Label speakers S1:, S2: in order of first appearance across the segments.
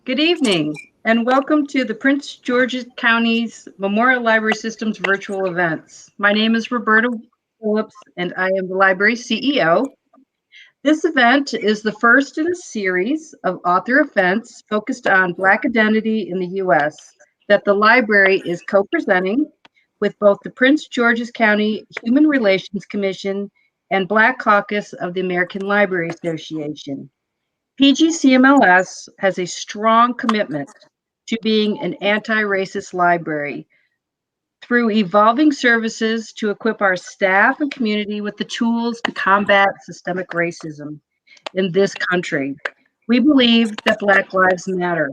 S1: Good evening, and welcome to the Prince George's County's Memorial Library System's virtual events. My name is Roberta Phillips, and I am the library CEO. This event is the first in a series of author events focused on Black identity in the U.S. that the library is co-presenting with both the Prince George's County Human Relations Commission and Black Caucus of the American Library Association. PGCMLS has a strong commitment to being an anti-racist library through evolving services to equip our staff and community with the tools to combat systemic racism in this country. We believe that Black Lives Matter,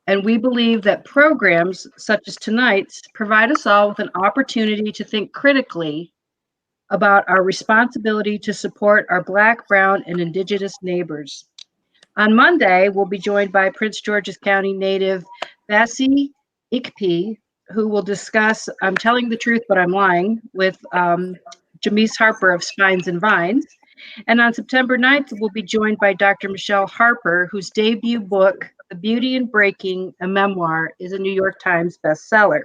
S1: and we believe that programs such as tonight's provide us all with an opportunity to think critically about our responsibility to support our Black, Brown, and Indigenous neighbors. On Monday, we'll be joined by Prince George's County native Bessie Ikpe, who will discuss I'm Telling the Truth, But I'm Lying with Jamise Harper of Spines and Vines. And on September 9th, we'll be joined by Dr. Michelle Harper, whose debut book, The Beauty in Breaking, a Memoir, is a New York Times bestseller.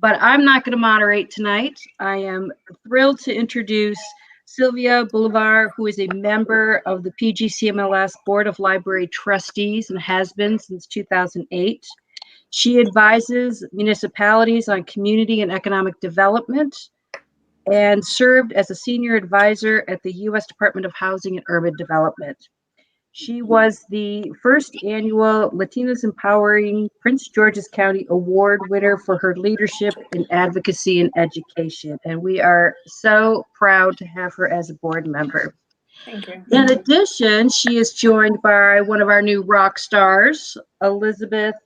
S1: But I'm not going to moderate tonight. I am thrilled to introduce Sylvia Bolivar, who is a member of the PGCMLS Board of Library Trustees and has been since 2008. She advises municipalities on community and economic development and served as a senior advisor at the U.S. Department of Housing and Urban Development. She was the first annual Latinas Empowering Prince George's County Award winner for her leadership in advocacy and education. And we are so proud to have her as a board member.
S2: Thank you.
S1: In addition, she is joined by one of our new rock stars, Elizabeth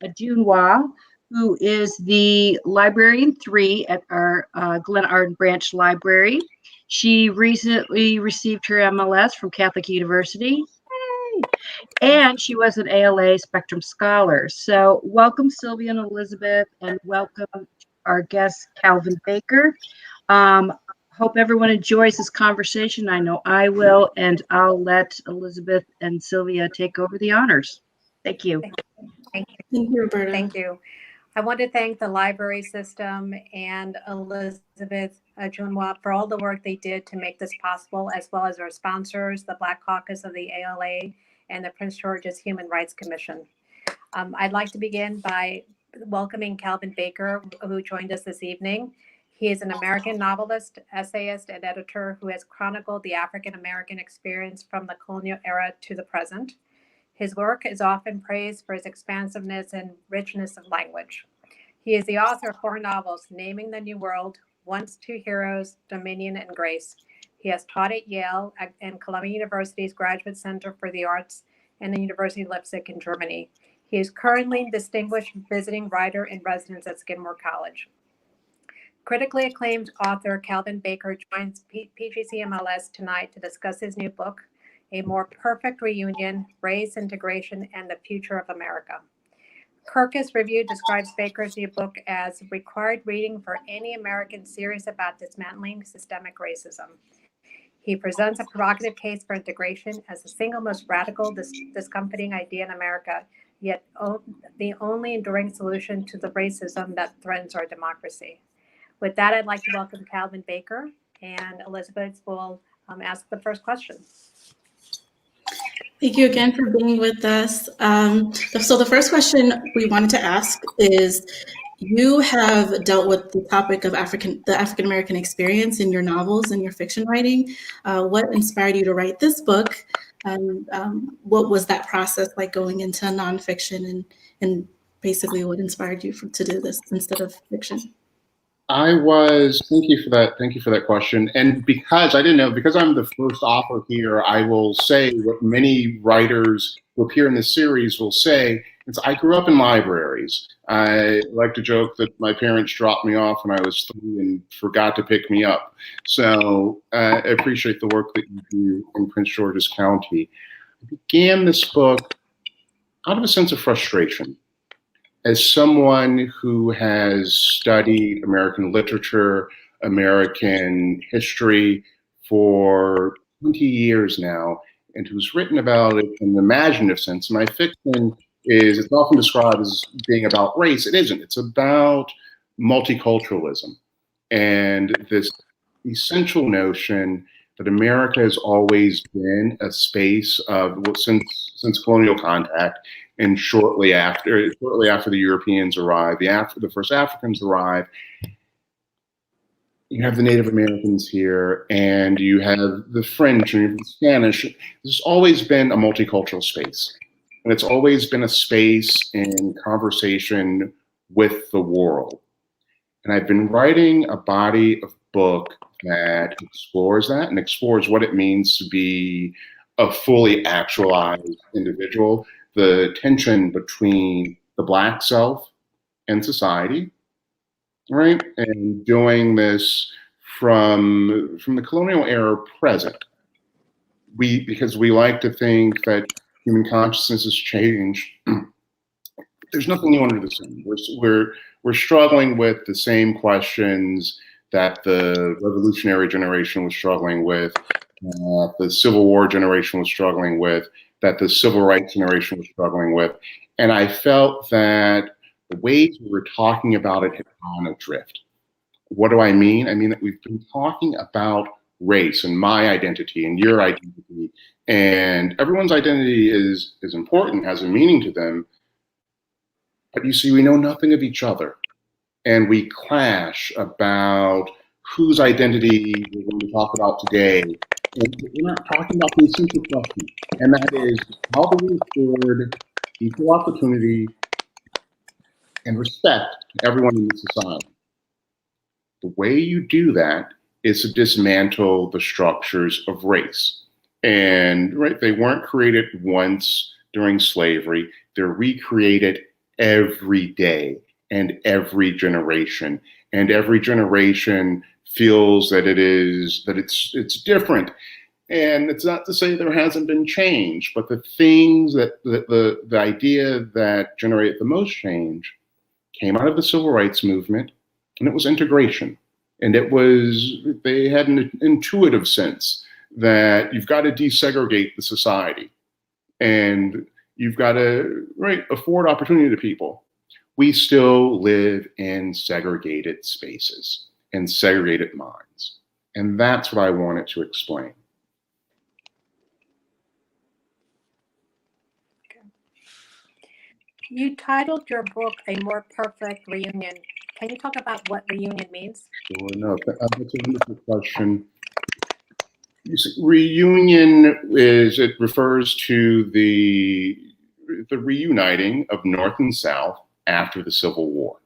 S1: Ajunwa, who is the librarian 3 at our Glen Arden Branch Library. She recently received her MLS from Catholic University. And she was an ALA Spectrum Scholar. So welcome, Sylvia and Elizabeth, and welcome our guest, Calvin Baker. Hope everyone enjoys this conversation. I know I will, and I'll let Elizabeth and Sylvia take over the honors. Thank you.
S2: Thank you.
S3: Thank you, Roberta.
S2: Thank you. I want to thank the library system and Elizabeth Junwa for all the work they did to make this possible, as well as our sponsors, the Black Caucus of the ALA and the Prince George's Human Rights Commission. I'd like to begin by welcoming Calvin Baker, who joined us this evening. He is an American novelist, essayist, and editor who has chronicled the African-American experience from the colonial era to the present. His work is often praised for its expansiveness and richness of language. He is the author of 4 novels, Naming the New World, Once Two Heroes, Dominion, and Grace. He has taught at Yale and Columbia University's Graduate Center for the Arts and the University of Leipzig in Germany. He is currently Distinguished Visiting Writer in Residence at Skidmore College. Critically acclaimed author Calvin Baker joins PGCMLS tonight to discuss his new book, A More Perfect Reunion, Race, Integration, and the Future of America. Kirkus Review describes Baker's new book as required reading for any American serious about dismantling systemic racism. He presents a provocative case for integration as the single most radical, discomfiting idea in America, yet the only enduring solution to the racism that threatens our democracy. With that, I'd like to welcome Calvin Baker, and Elizabeth will ask the first question.
S3: Thank you again for being with us. So the first question we wanted to ask is, you have dealt with the topic of the African-American experience in your novels and your fiction writing. What inspired you to write this book? And what was that process like going into nonfiction, and basically what inspired you to do this instead of fiction?
S4: Thank you for that question. And because I didn't know, because I'm the first author here, I will say what many writers who appear in this series will say. I grew up in libraries. I like to joke that my parents dropped me off when I was 3 and forgot to pick me up. So I appreciate the work that you do in Prince George's County. I began this book out of a sense of frustration. As someone who has studied American literature, American history for 20 years now, and who's written about it in an imaginative sense. My fiction is, it's often described as being about race. It isn't. It's about multiculturalism and this essential notion that America has always been a space of, well, since colonial contact, and shortly after the Europeans arrived, the first Africans arrived, you have the Native Americans here, and you have the French, and you have the Spanish. There's always been a multicultural space, and it's always been a space in conversation with the world. And I've been writing a body of book that explores that and explores what it means to be a fully actualized individual, the tension between the Black self and society, right? And doing this from the colonial era present. Because we like to think that human consciousness has changed. There's nothing new under the sun. We're struggling with the same questions that the revolutionary generation was struggling with, the Civil War generation was struggling with, that the Civil Rights generation was struggling with. And I felt that the ways we were talking about it had gone adrift. What do I mean? I mean that we've been talking about race and my identity and your identity, and everyone's identity is important, has a meaning to them. But you see, we know nothing of each other. And we clash about whose identity we're going to talk about today. And we're not talking about the essential question, and that is, how do we afford equal opportunity and respect to everyone in this society? The way you do that is to dismantle the structures of race. And right, they weren't created once during slavery. They're recreated every day and every generation. And every generation feels that it's different. And it's not to say there hasn't been change, but the things that the idea that generated the most change came out of the civil rights movement, and it was integration. And they had an intuitive sense that you've got to desegregate the society, and you've got to afford opportunity to people. We still live in segregated spaces and segregated minds. And that's what I wanted to explain.
S2: You titled your book A More Perfect Reunion. Can you talk about what reunion means?
S4: Sure, no, that's a wonderful question. Reunion refers to the reuniting of North and South after the Civil War.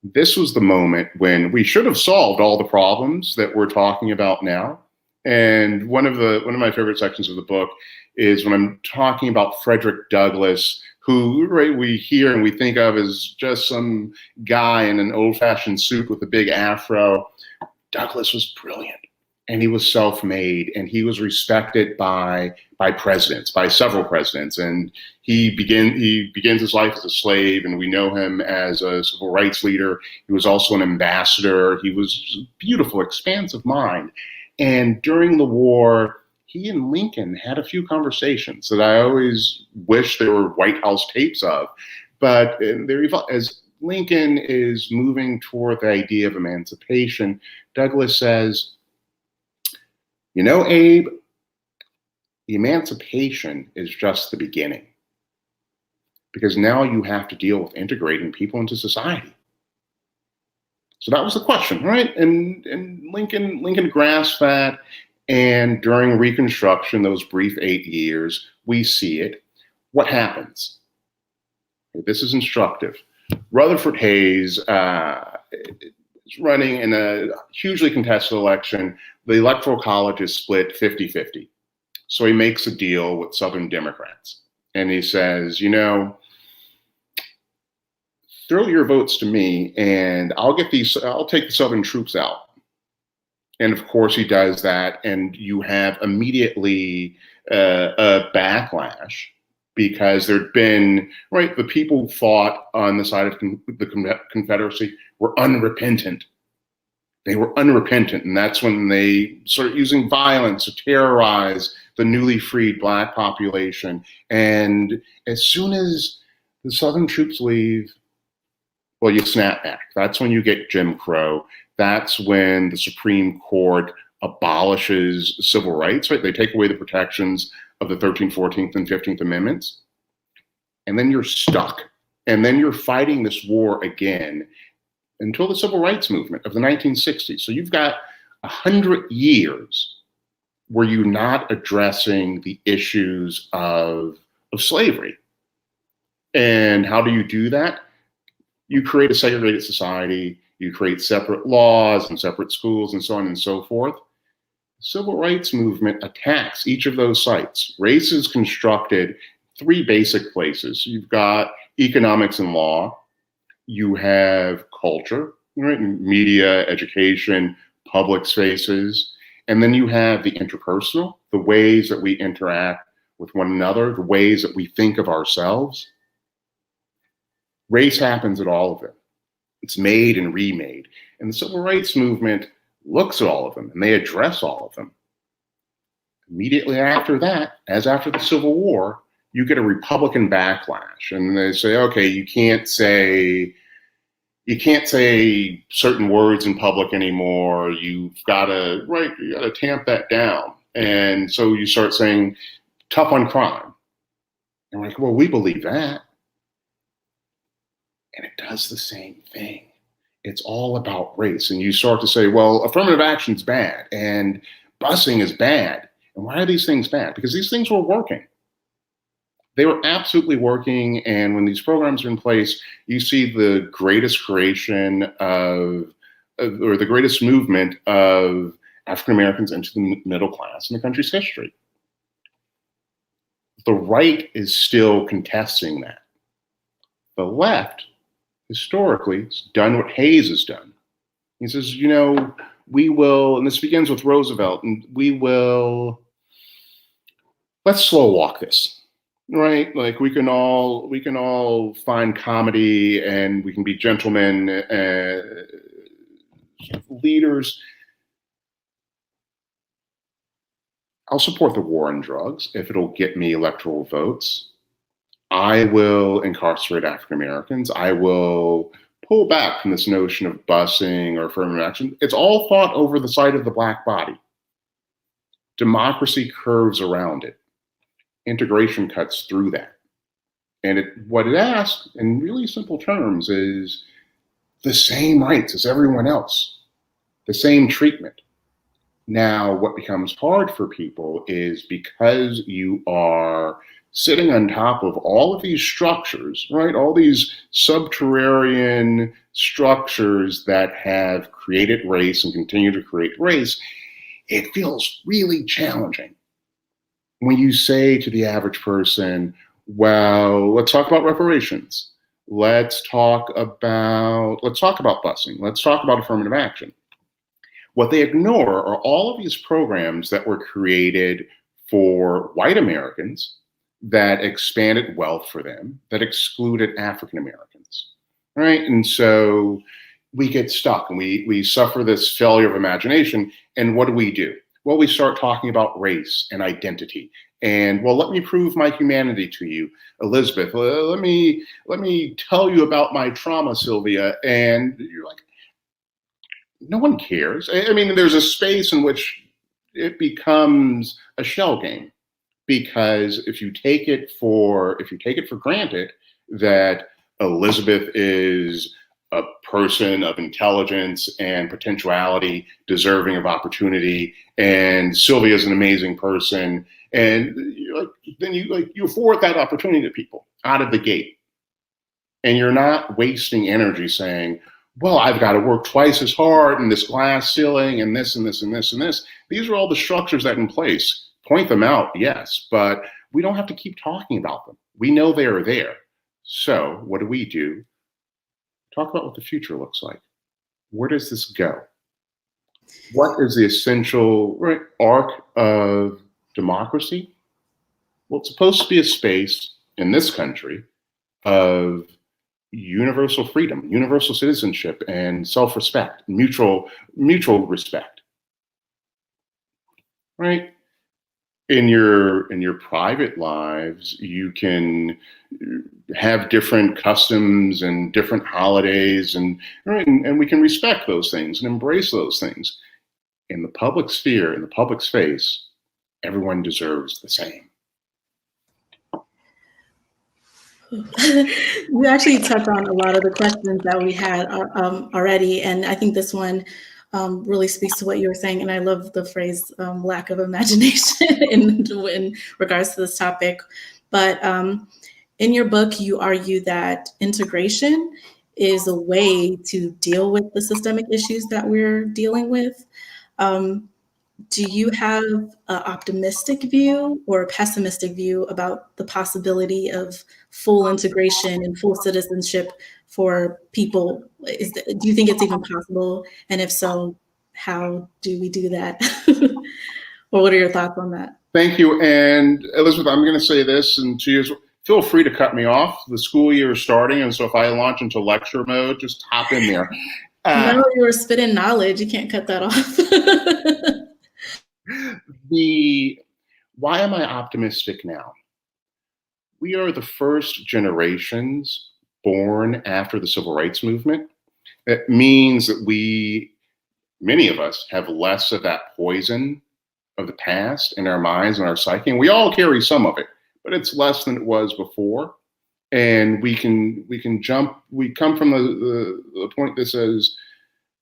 S4: This was the moment when we should have solved all the problems that we're talking about now. And one of my favorite sections of the book is when I'm talking about Frederick Douglass, who we hear and we think of as just some guy in an old-fashioned suit with a big afro. Douglass was brilliant, and he was self-made, and he was respected by presidents, by several presidents. And he begins his life as a slave, and we know him as a civil rights leader. He was also an ambassador. He was a beautiful, expansive mind. And during the war, he and Lincoln had a few conversations that I always wish there were White House tapes of. But as Lincoln is moving toward the idea of emancipation, Douglass says, "You know, Abe, the emancipation is just the beginning, because now you have to deal with integrating people into society." So that was the question, right? And Lincoln grasped that. And during Reconstruction, those brief 8 years, we see it. What happens? This is instructive. Rutherford Hayes is running in a hugely contested election. The Electoral College is split 50-50. So he makes a deal with Southern Democrats. And he says, throw your votes to me, and I'll take the Southern troops out. And of course he does that, and you have immediately a backlash, because there'd been, the people who fought on the side of the Confederacy were unrepentant. They were unrepentant, and that's when they started using violence to terrorize the newly freed Black population. And as soon as the Southern troops leave, well, you snap back. That's when you get Jim Crow. That's when the Supreme Court abolishes civil rights, right? They take away the protections of the 13th, 14th, and 15th Amendments. And then you're stuck. And then you're fighting this war again until the civil rights movement of the 1960s. So you've got 100 years where you're not addressing the issues of slavery. And how do you do that? You create a segregated society, you create separate laws and separate schools and so on and so forth. The civil rights movement attacks each of those sites. Race is constructed three basic places. You've got economics and law, you have culture, right? Media, education, public spaces, and then you have the interpersonal, the ways that we interact with one another, the ways that we think of ourselves. Race happens at all of them. It's made and remade. And the civil rights movement looks at all of them and they address all of them. Immediately after that, as after the Civil War, you get a Republican backlash, and they say, okay, you can't say certain words in public anymore. You gotta tamp that down. And so you start saying tough on crime. And we're like, well, we believe that. And it does the same thing. It's all about race. And you start to say, well, affirmative action is bad and busing is bad. And why are these things bad? Because these things were working. They were absolutely working. And when these programs are in place, you see the greatest creation or the greatest movement of African Americans into the middle class in the country's history. The right is still contesting that. The left, historically, has done what Hayes has done. He says, we will, and this begins with Roosevelt, and let's slow walk this, right? Like we can all find comedy and we can be gentlemen, leaders. I'll support the war on drugs if it'll get me electoral votes. I will incarcerate African Americans. I will pull back from this notion of busing or affirmative action. It's all fought over the side of the Black body. Democracy curves around it. Integration cuts through that. And what it asks, in really simple terms, is the same rights as everyone else, the same treatment. Now, what becomes hard for people is because you are sitting on top of all of these structures, right? All these subterranean structures that have created race and continue to create race, it feels really challenging when you say to the average person, well, let's talk about reparations. Let's talk about busing. Let's talk about affirmative action. What they ignore are all of these programs that were created for white Americans that expanded wealth for them, that excluded African Americans, right? And so we get stuck and we suffer this failure of imagination. And what do? Well, we start talking about race and identity. And well, let me prove my humanity to you, Elizabeth. Let me tell you about my trauma, Sylvia. And you're like, no one cares. I mean, there's a space in which it becomes a shell game, because if you take it for granted that Elizabeth is a person of intelligence and potentiality, deserving of opportunity, and Sylvia is an amazing person, and you afford that opportunity to people out of the gate, and you're not wasting energy saying, well, I've got to work twice as hard in this glass ceiling and this and this and this and this. These are all the structures that are in place. Point them out, yes, but we don't have to keep talking about them. We know they are there. So what do? Talk about what the future looks like. Where does this go? What is the essential arc of democracy? Well, it's supposed to be a space in this country of universal freedom, universal citizenship, and self-respect, mutual respect, right? in your private lives, you can have different customs and different holidays, and we can respect those things and embrace those things. In the public sphere, in the public space, everyone deserves the same.
S3: You actually touched on a lot of the questions that we had already, and I think this one really speaks to what you were saying. And I love the phrase lack of imagination in regards to this topic. But in your book, you argue that integration is a way to deal with the systemic issues that we're dealing with. Do you have an optimistic view or a pessimistic view about the possibility of full integration and full citizenship for people? Do you think it's even possible? And if so, how do we do that? Or what are your thoughts on that?
S4: Thank you. And Elizabeth, I'm going to say this, and to you, feel free to cut me off. The school year is starting, and so if I launch into lecture mode, just hop in there.
S3: No, you were spitting knowledge. You can't cut that off.
S4: Why am I optimistic now? We are the first generations born after the civil rights movement. It means that many of us, have less of that poison of the past in our minds and our psyche. And we all carry some of it, but it's less than it was before. And we come from the point that says,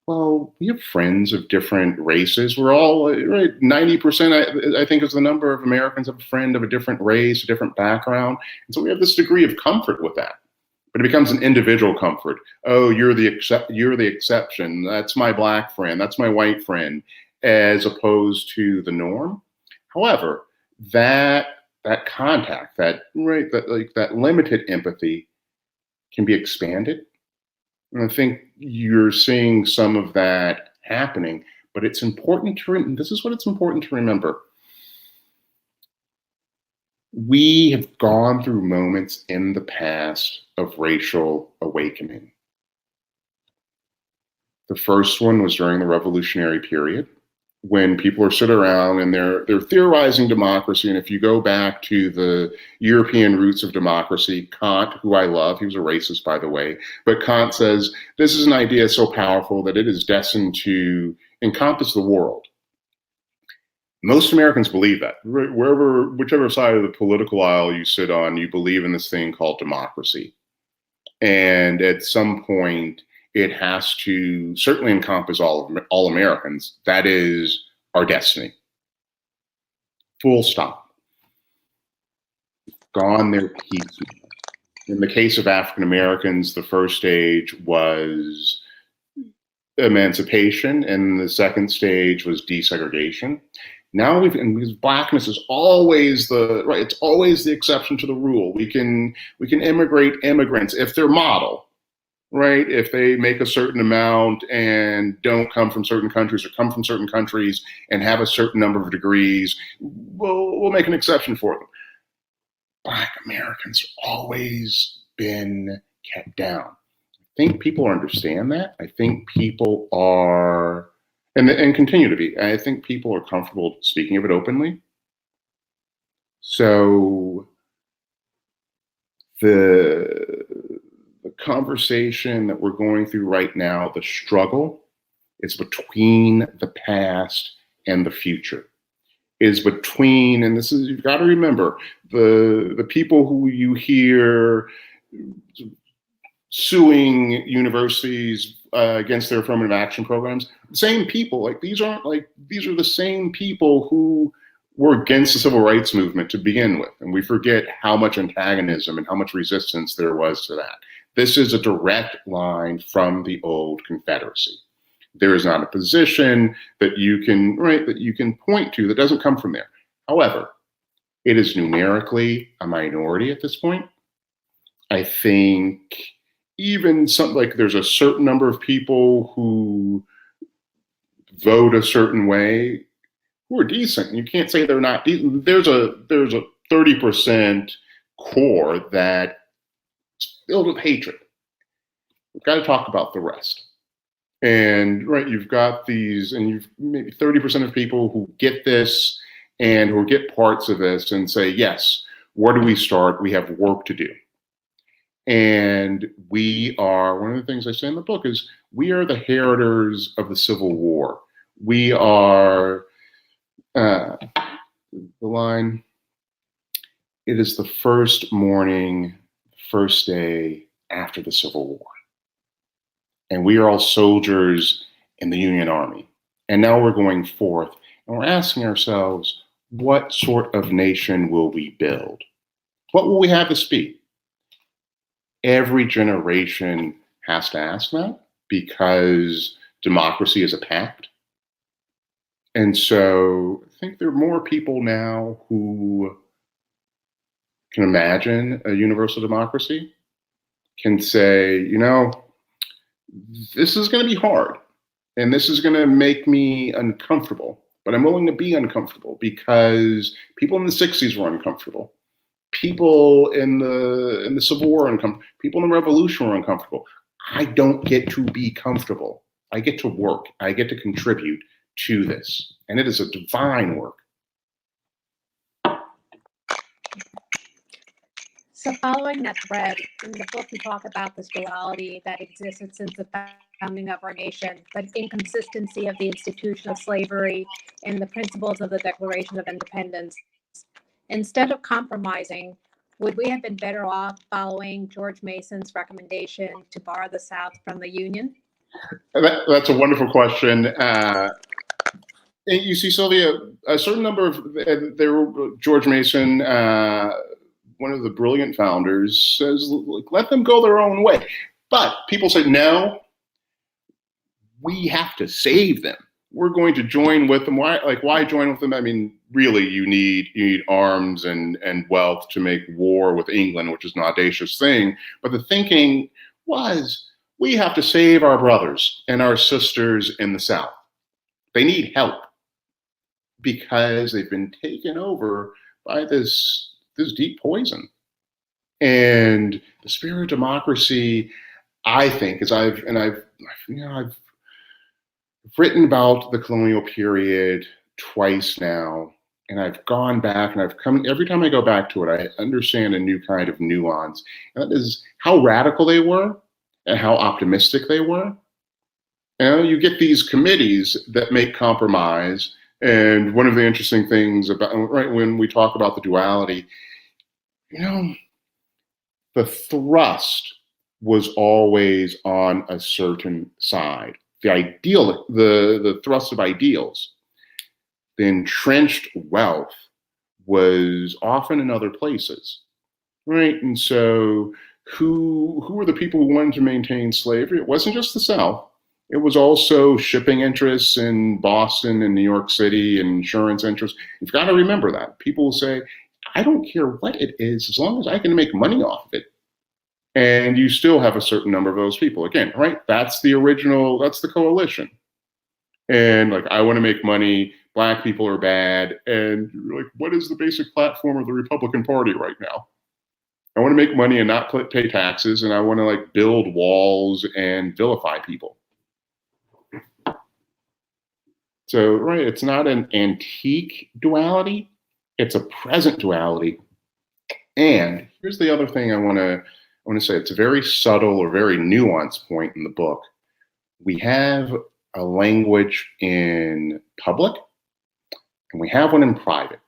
S4: well, we have friends of different races. We're all, right, 90%, I think, is the number of Americans have a friend of a different race, a different background. And so we have this degree of comfort with that. But it becomes an individual comfort. Oh, you're the exception. That's my black friend. That's my white friend, as opposed to the norm. However, that contact, that limited empathy can be expanded. And I think you're seeing some of that happening, but it's important this is what it's important to remember. We have gone through moments in the past of racial awakening. The first one was during the Revolutionary period, when people are sitting around and they're theorizing democracy. And if you go back to the European roots of democracy, Kant, who I love, he was a racist, by the way, but Kant says, this is an idea so powerful that it is destined to encompass the world. Most Americans believe that. Whichever side of the political aisle you sit on, you believe in this thing called democracy. And at some point, it has to certainly encompass all Americans. That is our destiny. Full stop. Gone there piecemeal. In the case of African Americans, the first stage was emancipation, and the second stage was desegregation. Now because blackness is always it's always the exception to the rule. We can immigrate immigrants if they're model. Right? If they make a certain amount and don't come from certain countries, or come from certain countries and have a certain number of degrees, we'll make an exception for them. Black Americans have always been kept down. I think people understand that. I think people are, and continue to be, I think people are comfortable speaking of it openly. So the conversation that we're going through right now, the struggle, is between the past and the future. Is between, and this is, you've got to remember, the people who you hear suing universities against their affirmative action programs, same people, these are the same people who were against the civil rights movement to begin with. And we forget how much antagonism and how much resistance there was to that. This is a direct line from the old Confederacy. There is not a position that you can point to that doesn't come from there. However, it is numerically a minority at this point. I think even there's a certain number of people who vote a certain way who are decent. You can't say they're not decent. There's a 30% core that filled with hatred. We've got to talk about the rest. And you've got these, and you've maybe 30% of people who get this and who get parts of this and say, yes, where do we start? We have work to do. And we are, one of the things I say in the book is, we are the heritors of the Civil War. We are, the line, it is the first morning, first day after the Civil War. And we are all soldiers in the Union Army. And now we're going forth and we're asking ourselves, what sort of nation will we build? What will we have to speak? Every generation has to ask that, because democracy is a pact. And so I think there are more people now who can imagine a universal democracy, can say, you know, this is going to be hard and this is going to make me uncomfortable, but I'm willing to be uncomfortable because people in the 60s were uncomfortable. People in the Civil War were uncomfortable. People in the Revolution were uncomfortable. I don't get to be comfortable. I get to work. I get to contribute to this. And it is a divine work.
S2: So following that thread, in the book you talk about this duality that existed since the founding of our nation, the inconsistency of the institution of slavery and the principles of the Declaration of Independence. Instead of compromising, would we have been better off following George Mason's recommendation to bar the South from the Union?
S4: That's a wonderful question. You see, Sylvia, a certain number of, George Mason, one of the brilliant founders, says, let them go their own way. But people say, no, we have to save them. We're going to join with them. Why join with them? I mean, really, you need arms and wealth to make war with England, which is an audacious thing. But the thinking was, we have to save our brothers and our sisters in the South. They need help because they've been taken over by this deep poison. And the spirit of democracy, I think, as I've written about the colonial period twice now, and I've gone back and I've come, every time I go back to it, I understand a new kind of nuance. And that is how radical they were and how optimistic they were. You know, you get these committees that make compromise. And one of the interesting things about, right, when we talk about the duality, you know, the thrust was always on a certain side. The ideal, the thrust of ideals, the entrenched wealth was often in other places, right? And so who were the people who wanted to maintain slavery? It wasn't just the South. It was also shipping interests in Boston and New York City and insurance interests. You've got to remember that. People will say, I don't care what it is, as long as I can make money off of it. And you still have a certain number of those people. Again, right? That's the original, that's the coalition. And like, I want to make money, Black people are bad. And you're like, what is the basic platform of the Republican Party right now? I want to make money and not pay taxes. And I want to like build walls and vilify people. So, right, it's not an antique duality, it's a present duality. And here's the other thing I want to say, it's a very subtle or very nuanced point in the book. We have a language in public and we have one in private.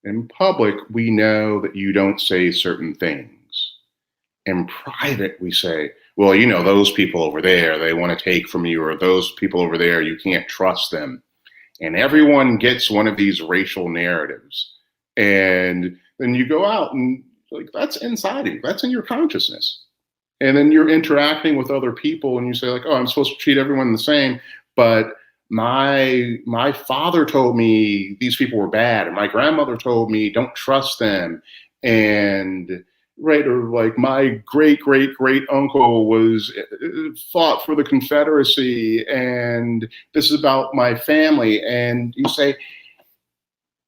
S4: In public, we know that you don't say certain things. In private, we say, well, you know, those people over there, they want to take from you, or those people over there, you can't trust them. And everyone gets one of these racial narratives. And then you go out and like, that's inside of you, that's in your consciousness. And then you're interacting with other people and you say like, oh, I'm supposed to treat everyone the same, but my father told me these people were bad, and my grandmother told me don't trust them. And right, or like my great uncle was fought for the Confederacy, and this is about my family. And you say,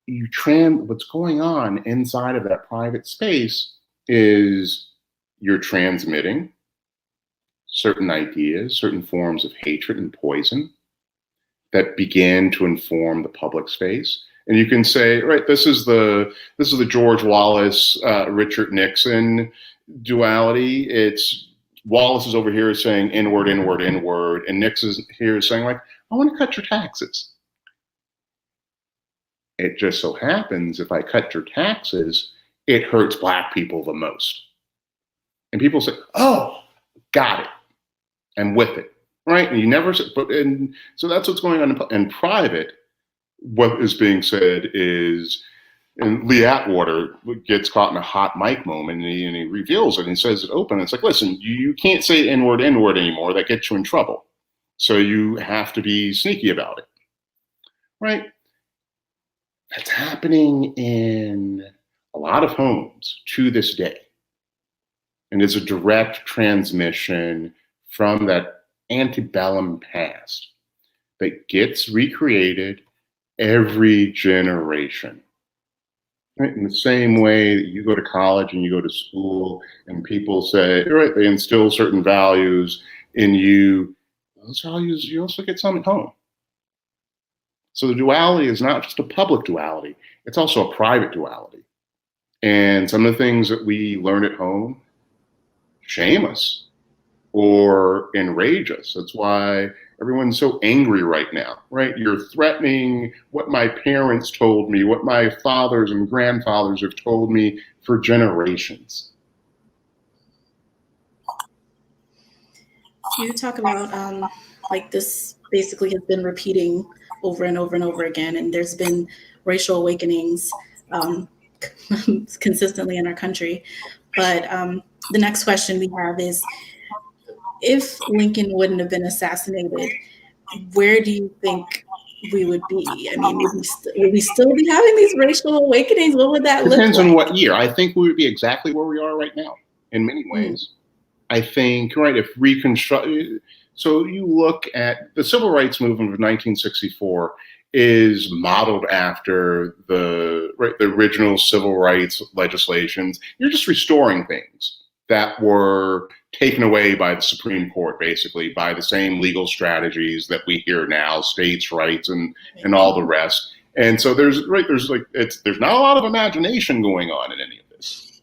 S4: what's going on inside of that private space is you're transmitting certain ideas, certain forms of hatred and poison that begin to inform the public space. And you can say, right, this is the George Wallace, Richard Nixon duality. It's Wallace is over here saying inward, inward, inward, and Nixon here is saying like, I want to cut your taxes. It just so happens if I cut your taxes, it hurts Black people the most. And people say, oh, got it. I'm with it, right? And you never, and so that's what's going on in private. What is being said is, and Lee Atwater gets caught in a hot mic moment, and he reveals it and he says it open. It's like, listen, you can't say inward, inward anymore. That gets you in trouble. So you have to be sneaky about it, right? That's happening in a lot of homes to this day. And it's a direct transmission from that antebellum past that gets recreated every generation. Right? In the same way that you go to college and you go to school and people say, right, they instill certain values in you, those values, you also get some at home. So the duality is not just a public duality, it's also a private duality. And some of the things that we learn at home shame us or enrage us. That's why everyone's so angry right now, right? You're threatening what my parents told me, what my fathers and grandfathers have told me for generations.
S3: You talk about like this basically has been repeating over and over and over again, and there's been racial awakenings consistently in our country. But the next question we have is, if Lincoln wouldn't have been assassinated, where do you think we would be? I mean, would we still be having these racial awakenings? What would that look like?
S4: Depends on what year. I think we would be exactly where we are right now in many ways. I think, right, if reconstruct, so you look at the civil rights movement of 1964 is modeled after the original civil rights legislations. You're just restoring things that were taken away by the Supreme Court, basically, by the same legal strategies that we hear now, states' rights and all the rest. And so there's not a lot of imagination going on in any of this.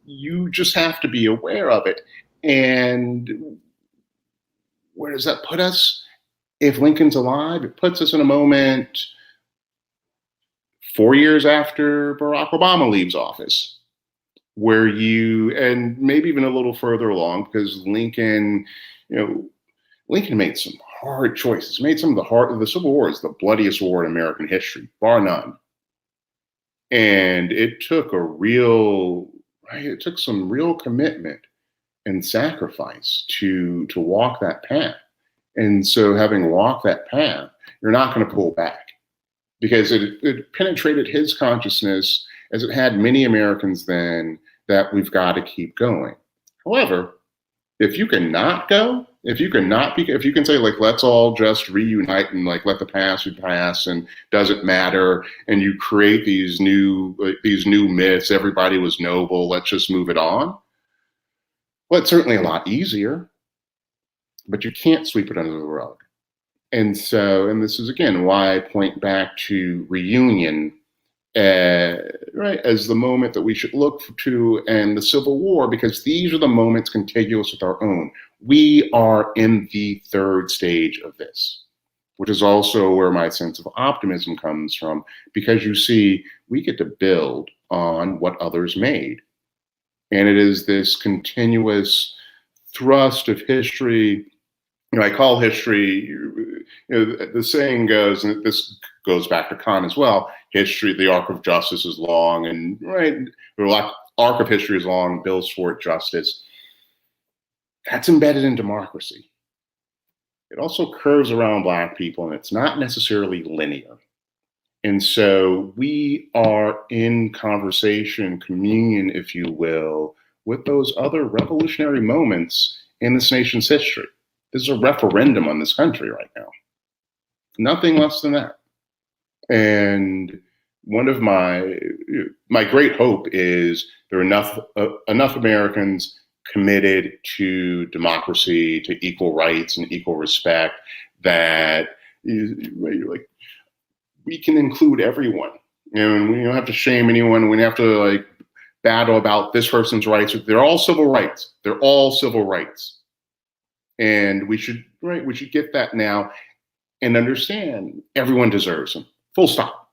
S4: You just have to be aware of it. And where does that put us? If Lincoln's alive, it puts us in a moment 4 years after Barack Obama leaves office, where and maybe even a little further along, because Lincoln made some hard choices, made some of the Civil War is the bloodiest war in American history, bar none. And it took some real commitment and sacrifice to walk that path. And so having walked that path, you're not going to pull back, because it penetrated his consciousness, as it had many Americans then, that we've got to keep going. However, if you can say like, let's all just reunite and like let the past be past and doesn't matter, and you create these new myths, everybody was noble, let's just move it on. Well, it's certainly a lot easier, but you can't sweep it under the rug. And this is again why I point back to reunion, right, as the moment that we should look to, and the Civil War, because these are the moments contiguous with our own. We are in the third stage of this, which is also where my sense of optimism comes from, because you see, we get to build on what others made. And it is this continuous thrust of history. I call history, the saying goes, and this goes back to Kant as well, history, the arc of justice is long, and right, the arc of history is long, builds toward justice. That's embedded in democracy. It also curves around Black people, and it's not necessarily linear. And so we are in conversation, communion, if you will, with those other revolutionary moments in this nation's history. This is a referendum on this country right now. Nothing less than that. And one of my great hope is there are enough Americans committed to democracy, to equal rights and equal respect, that we can include everyone. And we don't have to shame anyone. We don't have to like battle about this person's rights. They're all civil rights. They're all civil rights. And we should get that now and understand everyone deserves them. Full stop.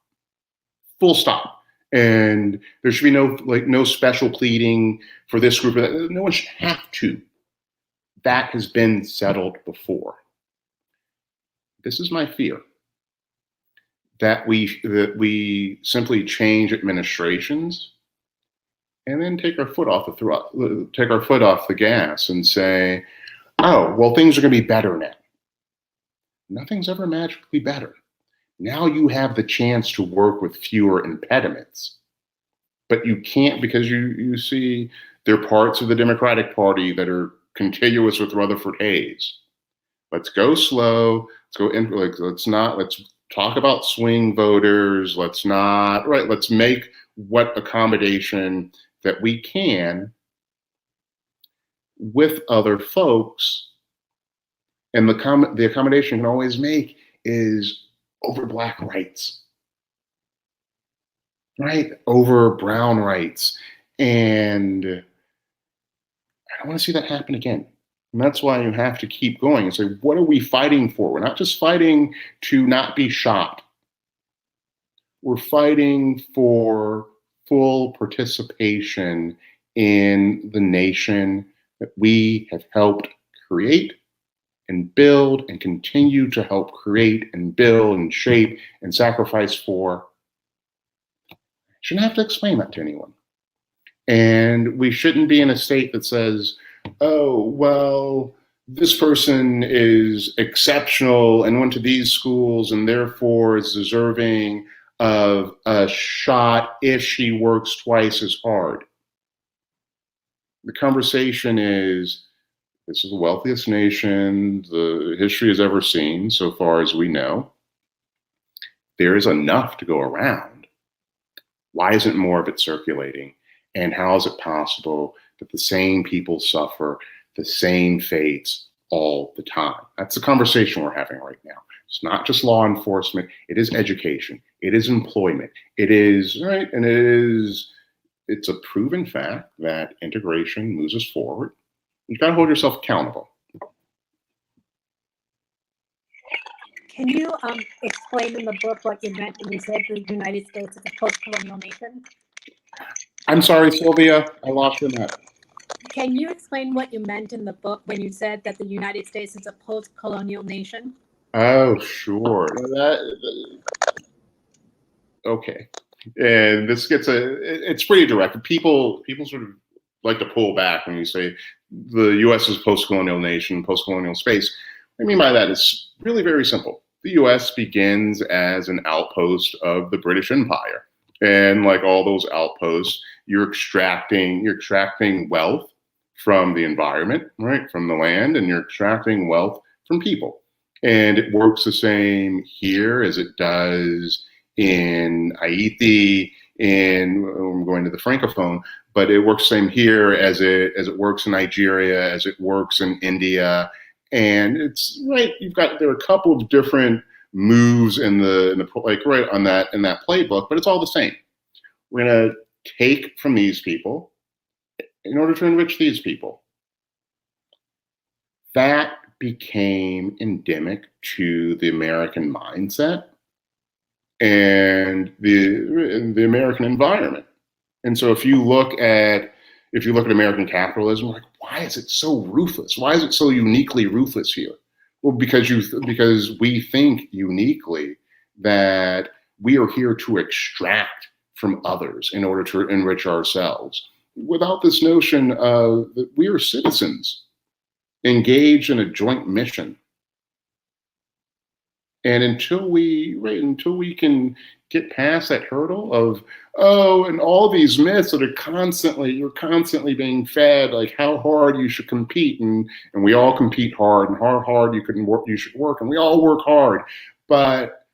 S4: Full stop. And there should be no special pleading for this group. No one should have to. That has been settled before. This is my fear. That we simply change administrations and then take our foot off the gas and say, oh, well, things are going to be better now. Nothing's ever magically better. Now you have the chance to work with fewer impediments, but you can't because you see there are parts of the Democratic Party that are contiguous with Rutherford Hayes. Let's go slow. Let's talk about swing voters. Let's make what accommodation that we can with other folks. And the accommodation you can always make is over Black rights, right? Over brown rights. And I don't want to see that happen again. And that's why you have to keep going and say, what are we fighting for? We're not just fighting to not be shot. We're fighting for full participation in the nation that we have helped create and build and continue to help create and build and shape and sacrifice for. Shouldn't have to explain that to anyone. And we shouldn't be in a state that says, oh, well, this person is exceptional and went to these schools and therefore is deserving of a shot if she works twice as hard. The conversation is, this is the wealthiest nation the history has ever seen, so far as we know. There is enough to go around. Why isn't more of it circulating? And how is it possible that the same people suffer the same fates all the time? That's the conversation we're having right now. It's not just law enforcement. It is education. It is employment. It is, right? And it's a proven fact that integration moves us forward. You've got to hold yourself accountable.
S2: Can you explain in the book what you meant when you said the United States is a post-colonial nation?
S4: I'm sorry, Sylvia, I lost your net.
S2: Can you explain what you meant in the book when you said that the United States is a post-colonial nation?
S4: Oh, sure. Okay. And this it's pretty direct. People sort of like to pull back when you say the U.S. is a post-colonial nation, post-colonial space. What I mean by that is really very simple. The U.S. begins as an outpost of the British Empire. And like all those outposts, you're extracting wealth from the environment, right? From the land, and you're extracting wealth from people. And it works the same here as it does in Haiti, I'm going to the Francophone, but it works the same here as it works in Nigeria, as it works in India. And it's right, there are a couple of different moves in the right on that in that playbook, but it's all the same. We're gonna take from these people in order to enrich these people. That became endemic to the American mindset and the American environment. And so if you look at American capitalism, like, why is it so ruthless? Why is it so uniquely ruthless here? Well, because we think uniquely that we are here to extract from others in order to enrich ourselves, without this notion of that we are citizens engaged in a joint mission. And until we can get past that hurdle of, and all these myths that you're constantly being fed, like how hard you should compete, and we all compete hard, and how hard you should work, and we all work hard, but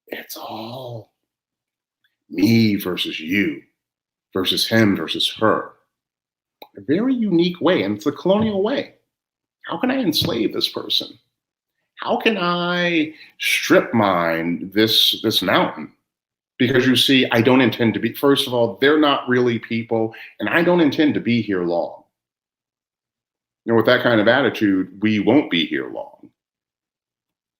S4: it's all me versus you, versus him versus her. A very unique way, and it's the colonial way. How can I enslave this person? how can I strip mine this mountain? Because you see, I don't intend to be, first of all, they're not really people, and I don't intend to be here long. With that kind of attitude, we won't be here long.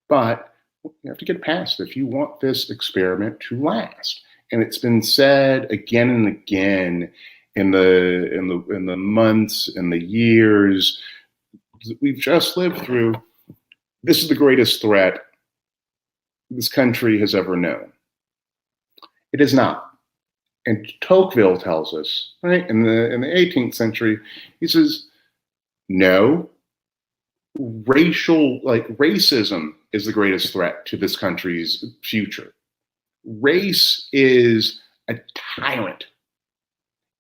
S4: But you have to get past it if you want this experiment to last. And it's been said again and again in the months and the years that we've just lived through. This is the greatest threat this country has ever known. It is not. And Tocqueville tells us, right, in the 18th century, he says, no, racism is the greatest threat to this country's future. Race is a tyrant,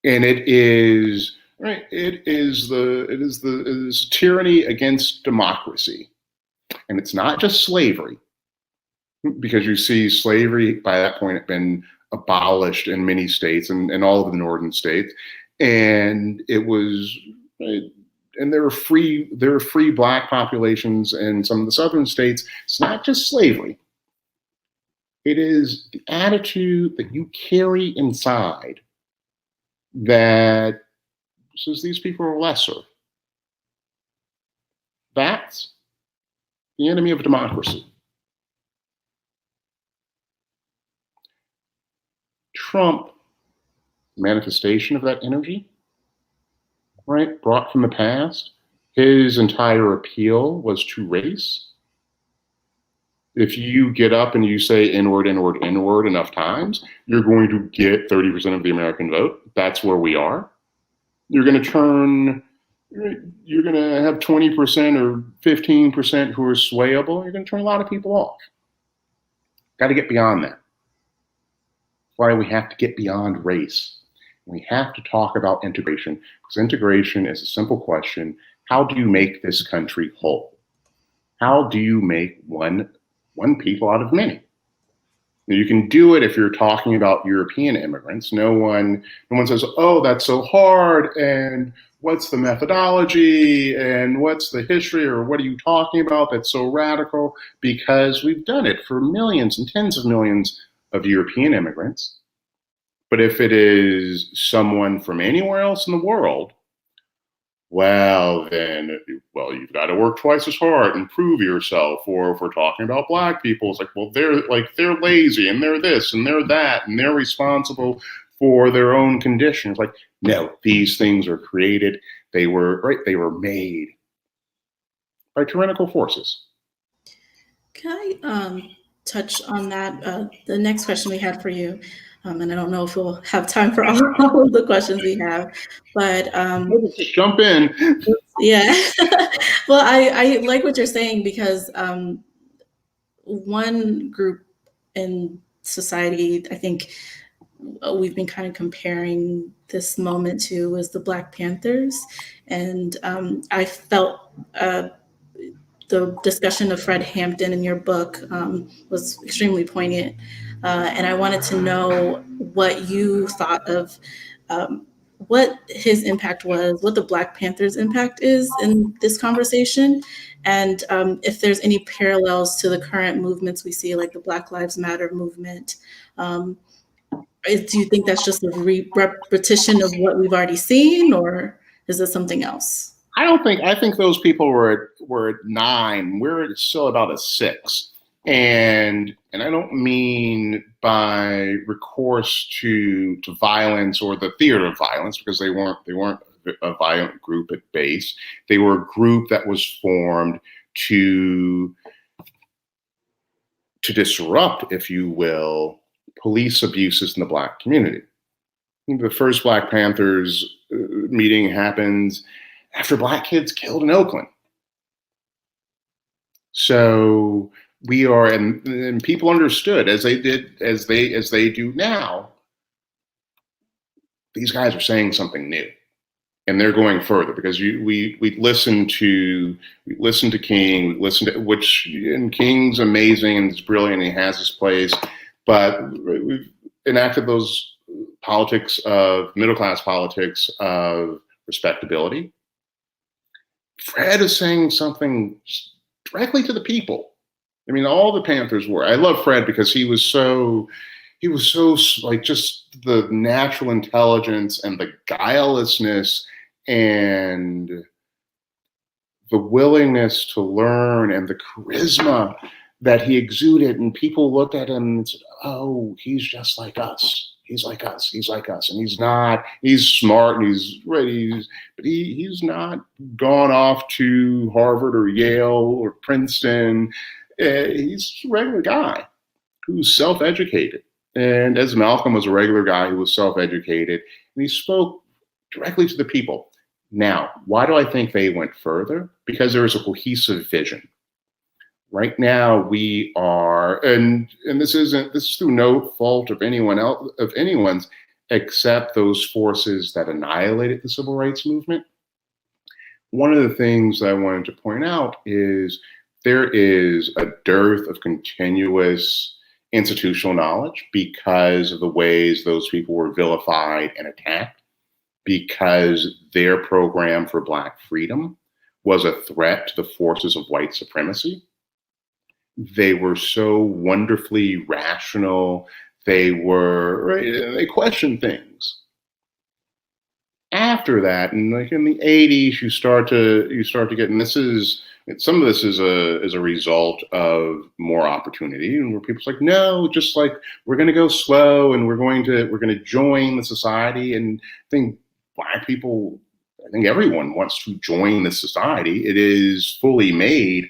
S4: and it is tyranny against democracy. And it's not just slavery, because you see slavery by that point had been abolished in many states and all of the northern states, and it was, and there are free black populations in some of the southern states. It's not just slavery. It is the attitude that you carry inside that says these people are lesser. That's the enemy of democracy. Trump, manifestation of that energy, right, brought from the past. His entire appeal was to race. If you get up and you say inward, inward, inward enough times, you're going to get 30% of the American vote. That's where we are. You're going to have 20% or 15% who are swayable. You're going to turn a lot of people off. Got to get beyond that. That's why we have to get beyond race. We have to talk about integration, because integration is a simple question. How do you make this country whole? How do you make one people out of many? You can do it if you're talking about European immigrants. No one says, oh, that's so hard, and what's the methodology, and what's the history, or what are you talking about that's so radical? Because we've done it for millions and tens of millions of European immigrants. But if it is someone from anywhere else in the world, you've got to work twice as hard and prove yourself. Or if we're talking about black people, it's like, well, they're lazy, and they're this and they're that, and they're responsible for their own conditions. Like, no, these things are created. They were made by tyrannical forces.
S3: Can I touch on that? The next question we had for you, and I don't know if we'll have time for all of the questions we have, but
S4: just jump in.
S3: Yeah. Well, I like what you're saying, because one group in society, I think we've been kind of comparing this moment to, was the Black Panthers. And I felt the discussion of Fred Hampton in your book was extremely poignant. And I wanted to know what you thought of what his impact was, what the Black Panthers' impact is in this conversation, and if there's any parallels to the current movements we see, like the Black Lives Matter movement. Do you think that's just a repetition of what we've already seen, or is it something else?
S4: I think those people were at 9. We're still about a 6. And I don't mean by recourse to violence or the theater of violence, because they weren't a violent group at base. They were a group that was formed to disrupt, if you will, police abuses in the Black community. The first Black Panthers meeting happens after Black kids killed in Oakland. So we are, and people understood, as they do now, these guys are saying something new, and they're going further, because we listen to King, and King's amazing and he's brilliant, and he has his place, but we've enacted those middle class politics of respectability. Fred is saying something directly to the people. I mean, all the Panthers were. I love Fred because he was so like just the natural intelligence and the guilelessness and the willingness to learn and the charisma that he exuded. And people looked at him and said, oh, he's just like us. He's like us. He's like us. And he's not, he's smart and he's ready, but he's not gone off to Harvard or Yale or Princeton. He's a regular guy who's self-educated. And as Malcolm was a regular guy who was self-educated, and he spoke directly to the people. Now, why do I think they went further? Because there is a cohesive vision. Right now, we are, and this is through no fault of anyone's, except those forces that annihilated the civil rights movement. One of the things that I wanted to point out is there is a dearth of continuous institutional knowledge because of the ways those people were vilified and attacked, because their program for Black freedom was a threat to the forces of white supremacy. They were so wonderfully rational. They questioned things. After that, and like in the 80s, you start to get, and some of this is a result of more opportunity, and where people's like, no, just like we're going to go slow, and we're going to join the society. And I think Black people, I think everyone wants to join the society. It is fully made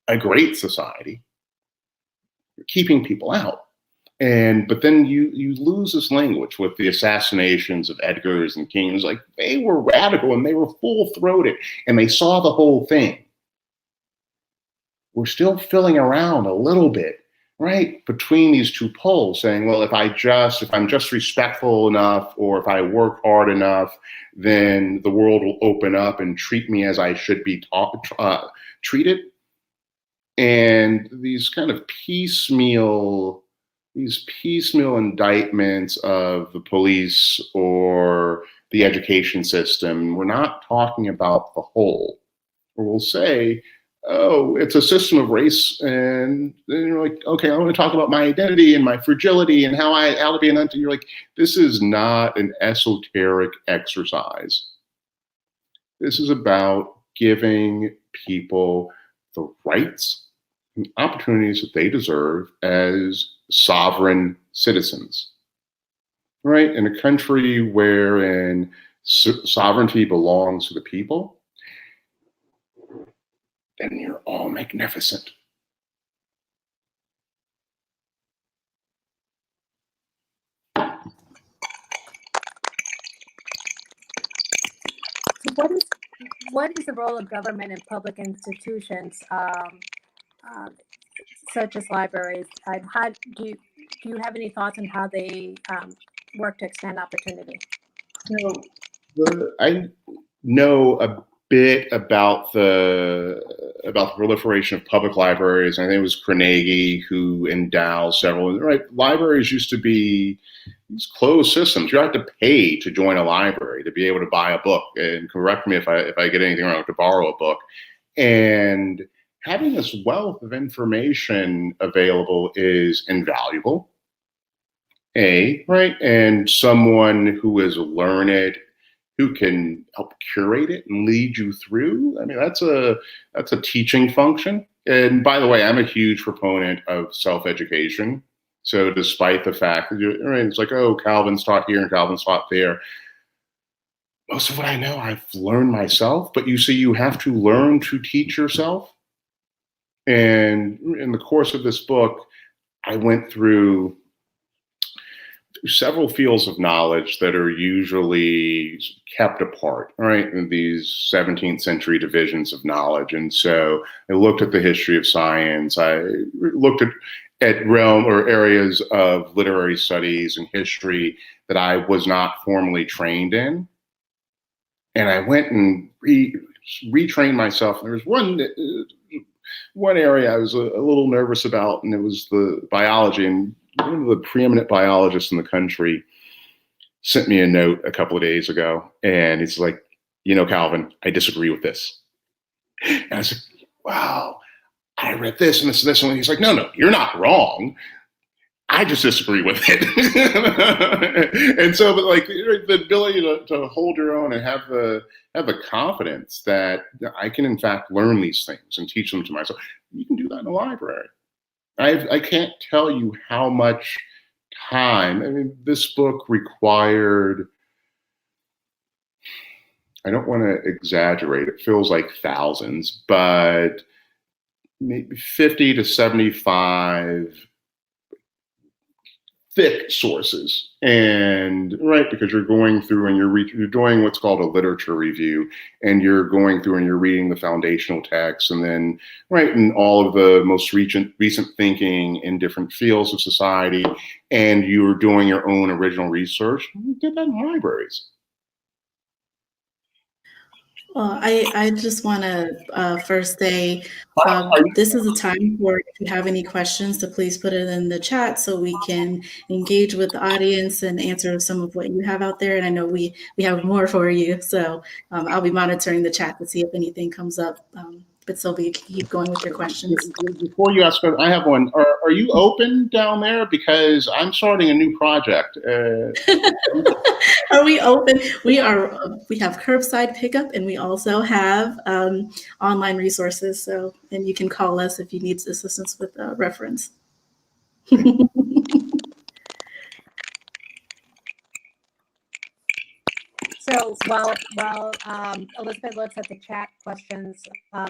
S4: a great society. You're keeping people out. But then you lose this language with the assassinations of Edgars and Kings. Like, they were radical and they were full-throated and they saw the whole thing. We're still filling around a little bit, right, between these two poles, saying, well, if I'm just respectful enough, or if I work hard enough, then the world will open up and treat me as I should be treated. And these kind of piecemeal indictments of the police or the education system, we're not talking about the whole. Or we'll say, oh, it's a system of race, and then you're like, okay, I want to talk about my identity and my fragility and how to be an you're like, this is not an esoteric exercise. This is about giving people the rights and opportunities that they deserve as sovereign citizens, right? In a country wherein sovereignty belongs to the people, then you're all magnificent.
S2: What is the role of government and public institutions, such as libraries? How do you have any thoughts on how they work to expand opportunity?
S4: I know a bit about the proliferation of public libraries. I think it was Carnegie who endowed several. Right, libraries used to be these closed systems. You had to pay to join a library to be able to buy a book. And correct me if I get anything wrong, to borrow a book. And having this wealth of information available is invaluable. Right, and someone who is learned, who can help curate it and lead you through. I mean, that's a teaching function. And by the way, I'm a huge proponent of self-education. So despite the fact that it's like, oh, Calvin's taught here and Calvin's taught there, most of what I know, I've learned myself. But you see, you have to learn to teach yourself. And in the course of this book, I went through several fields of knowledge that are usually kept apart, right? In these 17th century divisions of knowledge. And so I looked at the history of science. I looked at realm or areas of literary studies and history that I was not formally trained in. And I went and retrained myself. There was one area I was a little nervous about, and it was the biology. And one of the preeminent biologists in the country sent me a note a couple of days ago, and it's like, Calvin, I disagree with this. And I said, wow, I read this and this and this. And he's like, no, you're not wrong. I just disagree with it. And so, but like the ability to hold your own and have the confidence that I can in fact learn these things and teach them to myself. You can do that in a library. I can't tell you how much time. I mean, this book required, I don't want to exaggerate, it feels like thousands, but maybe 50 to 75 thick sources. And right, because you're going through and you're doing what's called a literature review, and you're going through and you're reading the foundational texts, and then right, and all of the most recent thinking in different fields of society, and you're doing your own original research. You did that in libraries.
S3: Well, I just want to first say this is a time for, if you have any questions, to please put it in the chat so we can engage with the audience and answer some of what you have out there. And I know we have more for you, so I'll be monitoring the chat to see if anything comes up. But Sylvia, keep going with your questions.
S4: Before you ask, I have one. Are you open down there? Because I'm starting a new project.
S3: Are we open? We have curbside pickup, and we also have online resources. So, and you can call us if you need assistance with reference.
S2: So while Elizabeth looks at the chat questions,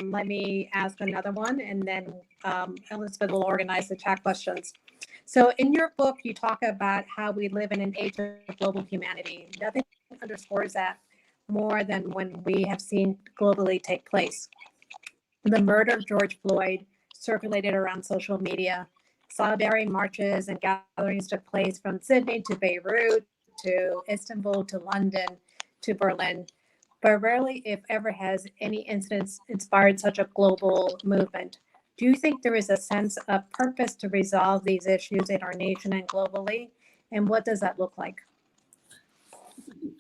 S2: let me ask another one, and then Elizabeth will organize the chat questions. So in your book, you talk about how we live in an age of global humanity. Nothing underscores that more than when we have seen globally take place. The murder of George Floyd circulated around social media. Solidarity marches and gatherings took place from Sydney to Beirut to Istanbul to London to Berlin, but rarely, if ever, has any incidents inspired such a global movement. Do you think there is a sense of purpose to resolve these issues in our nation and globally? And what does that look like?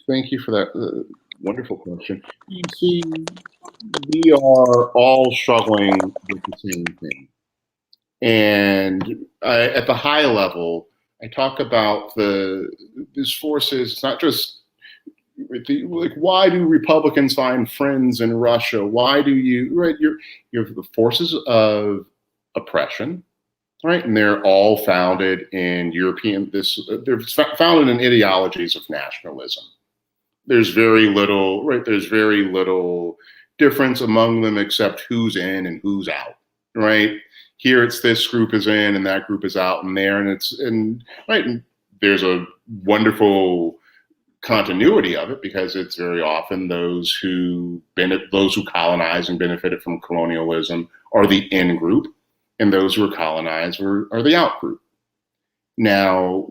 S4: Thank you for that wonderful question. You see, we are all struggling with the same thing. And at the high level, I talk about these forces. It's not just like, why do Republicans find friends in Russia? Why do you, right? You have the forces of oppression, right? And they're all founded in they're founded in ideologies of nationalism. There's very little, right? There's very little difference among them except who's in and who's out, right? Here it's this group is in and that group is out, and there, and there's a wonderful continuity of it, because it's very often those who colonize and benefited from colonialism are the in group, and those who are colonized are the out group. Now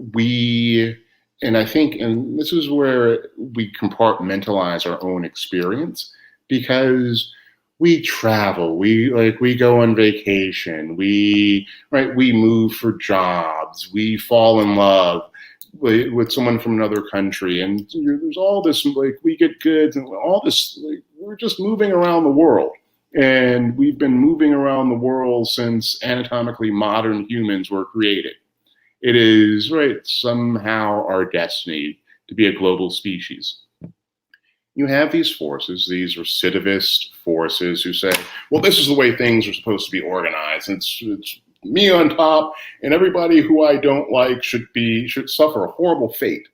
S4: and I think, and this is where we compartmentalize our own experience, because we travel, we go on vacation, we move for jobs, we fall in love with someone from another country, and there's all this, we get goods and all this, we're just moving around the world. And we've been moving around the world since anatomically modern humans were created. It is, somehow our destiny to be a global species. You have these forces, these recidivist forces who say, well, this is the way things are supposed to be organized. It's me on top, and everybody who I don't like should suffer a horrible fate.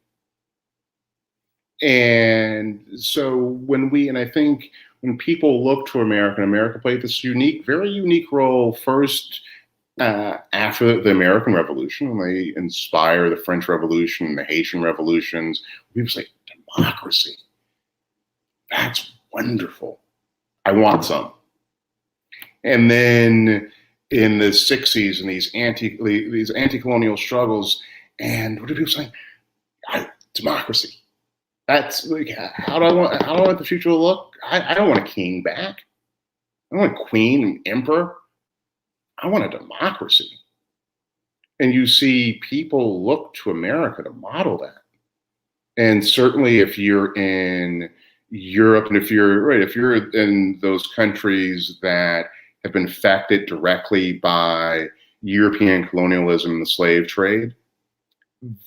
S4: And so I think when people look to America, and America played this very unique role first after the American Revolution, when they inspire the French Revolution and the Haitian Revolutions. People say, democracy, that's wonderful. I want some. And then in the 60s, and these anti-colonial struggles, and what do people say? Democracy. That's how do I want the future to look? I don't want a king back. I don't want a queen and emperor. I want a democracy. And you see people look to America to model that. And certainly if you're in Europe, and if you're in those countries that have been affected directly by European colonialism and the slave trade,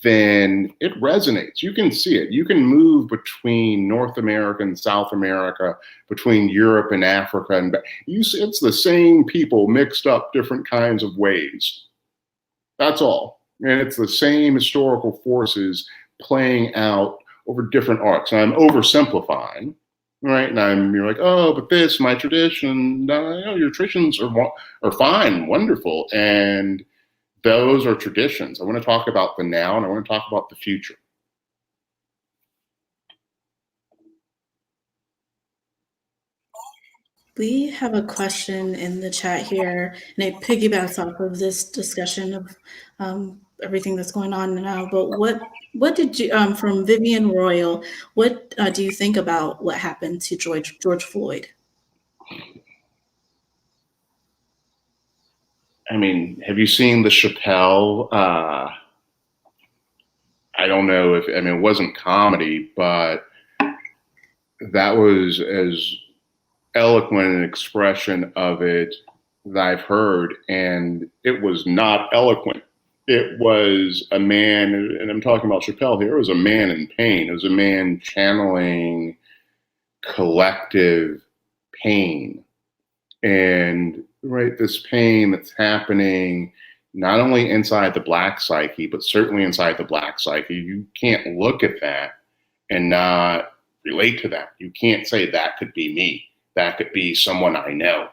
S4: then it resonates. You can see it. You can move between North America and South America, between Europe and Africa, and you see it's the same people mixed up different kinds of ways. That's all. And it's the same historical forces playing out over different arcs. And I'm oversimplifying, right? And you're like, oh, but this, my tradition, your traditions are fine, wonderful. And those are traditions. I want to talk about the now, and I want to talk about the future.
S3: We have a question in the chat here, and it piggybacks off of this discussion of everything that's going on now. But what did you, from Vivian Royal, what do you think about what happened to George Floyd?
S4: I mean, have you seen the Chappelle? I don't know if, I mean, it wasn't comedy, but that was as eloquent an expression of it that I've heard, and it was not eloquent. It was a man, and I'm talking about Chappelle here, it was a man in pain. It was a man channeling collective pain. And right, this pain that's happening not only inside the Black psyche, but certainly inside the Black psyche. You can't look at that and not relate to that. You can't say that could be me. That could be someone I know.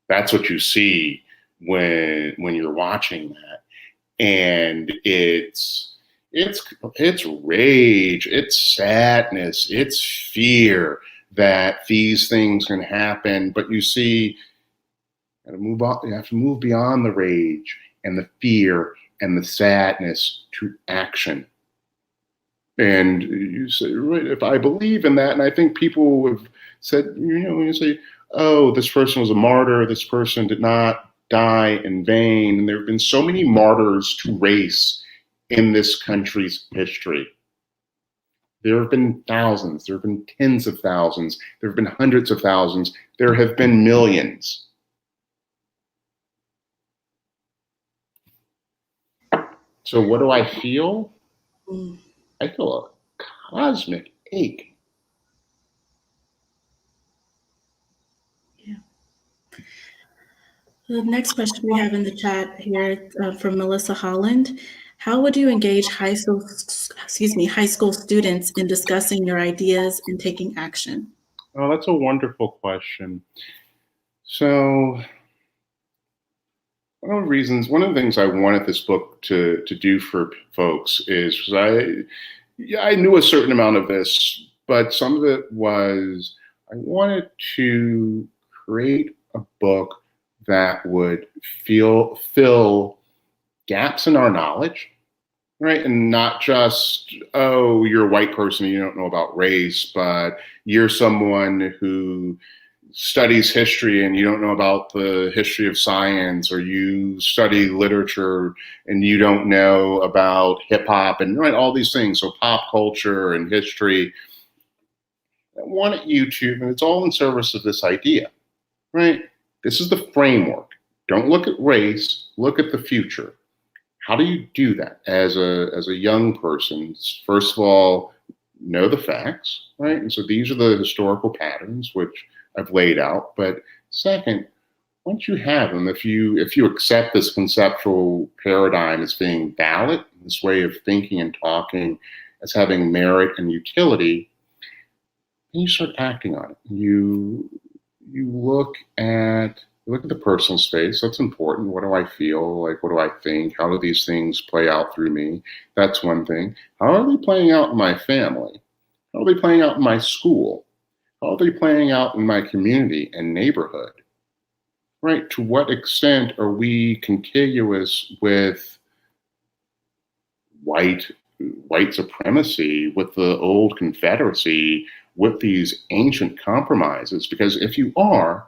S4: That's what you see when you're watching that. And it's rage, it's sadness, it's fear that these things can happen. But you see, you have to move beyond the rage and the fear and the sadness to action. And you say, right, if I believe in that, and I think people have said, when you say, oh, this person was a martyr, this person did not die in vain. And there have been so many martyrs to race in this country's history. There have been thousands, there have been tens of thousands, there have been hundreds of thousands, there have been millions. So what do I feel? I feel a cosmic ache.
S3: The next question we have in the chat here from Melissa Holland. How would you engage high school students in discussing your ideas and taking action?
S4: Oh, that's a wonderful question. So one of the things I wanted this book to do for folks is I knew a certain amount of this, but some of it was I wanted to create a book that would fill gaps in our knowledge, right? And not just, oh, you're a white person, you don't know about race, but you're someone who studies history and you don't know about the history of science, or you study literature and you don't know about hip hop and right, all these things. So pop culture and history. I wanted you to, and it's all in service of this idea, right? This is the framework. Don't look at race, look at the future. How do you do that as a young person? First of all, know the facts, right? And so these are the historical patterns which I've laid out. But second, once you have them, if you accept this conceptual paradigm as being valid, this way of thinking and talking as having merit and utility, then you start acting on it. You look at the personal space. That's important. What do I feel? Like, what do I think? How do these things play out through me? That's one thing. How are they playing out in my family? How are they playing out in my school? How are they playing out in my community and neighborhood? Right? To what extent are we contiguous with white supremacy, with the old Confederacy, with these ancient compromises? Because if you are,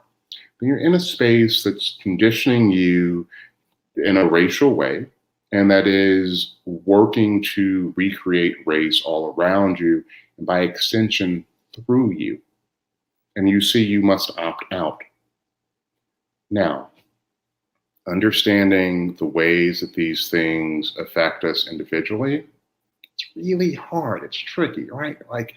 S4: then you're in a space that's conditioning you in a racial way, and that is working to recreate race all around you, and by extension, through you. And you see you must opt out. Now, understanding the ways that these things affect us individually, it's really hard. It's tricky, right? Like,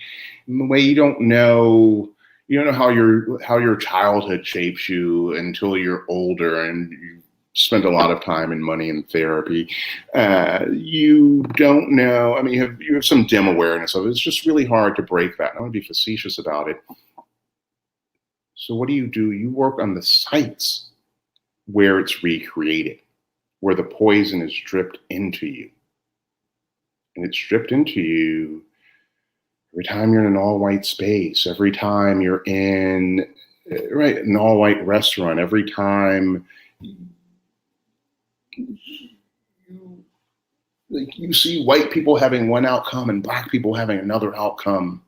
S4: in the way you don't know how your childhood shapes you until you're older and you spend a lot of time and money in therapy. You don't know. I mean, you have some dim awareness of it. It's just really hard to break that. I don't want to be facetious about it. So what do? You work on the sites where it's recreated, where the poison is dripped into you. And it's dripped into you every time you're in an all-white space, every time you're in an all-white restaurant, every time you see white people having one outcome and black people having another outcome.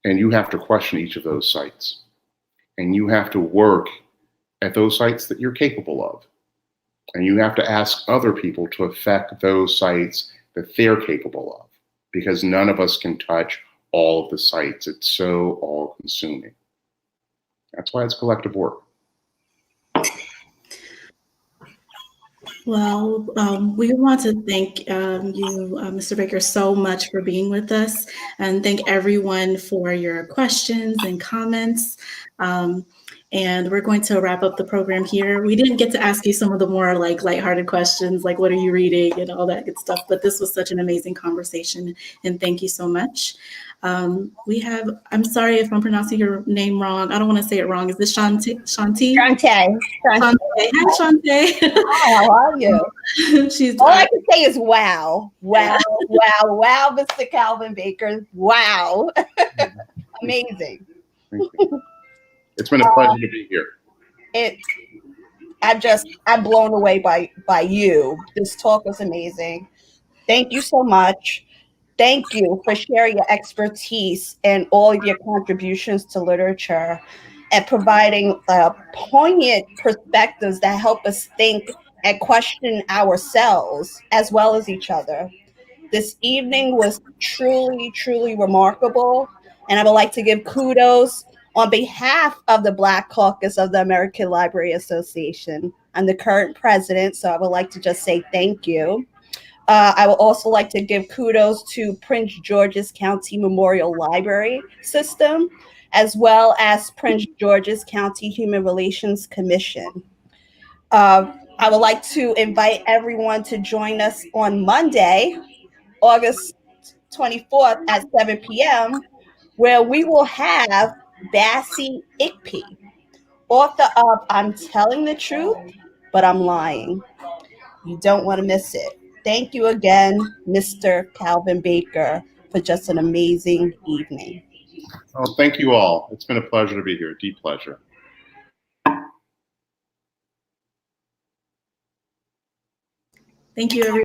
S4: And you have to question each of those sites. And you have to work at those sites that you're capable of. And you have to ask other people to affect those sites that they're capable of, because none of us can touch all of the sites. It's so all-consuming. That's why it's collective work.
S3: Well, we want to thank you, Mr. Baker, so much for being with us, and thank everyone for your questions and comments. And we're going to wrap up the program here. We didn't get to ask you some of the more like lighthearted questions, like what are you reading and all that good stuff, but this was such an amazing conversation, and thank you so much. I'm sorry if I'm pronouncing your name wrong. I don't want to say it wrong. Is this Shanti?
S5: Shantae.
S3: Hi, Shantae.
S5: Hi, how are you?
S3: She's
S5: All I can say is wow, wow, wow, wow, Mr. Calvin Baker. Wow. Amazing.
S4: Thank you. It's been a pleasure to be here.
S5: I'm blown away by you. This talk was amazing. Thank you so much. Thank you for sharing your expertise and all of your contributions to literature and providing poignant perspectives that help us think and question ourselves as well as each other. This evening was truly, truly remarkable, and I would like to give kudos on behalf of the Black Caucus of the American Library Association. I'm the current president, so I would like to just say thank you. I would also like to give kudos to Prince George's County Memorial Library System, as well as Prince George's County Human Relations Commission. I would like to invite everyone to join us on Monday, August 24th at 7 p.m., where we will have Bassie Ikpe, author of I'm Telling the Truth, but I'm Lying. You don't want to miss it. Thank you again, Mr. Calvin Baker, for just an amazing evening.
S4: Oh, thank you all. It's been a pleasure to be here. Deep pleasure.
S3: Thank you, everyone.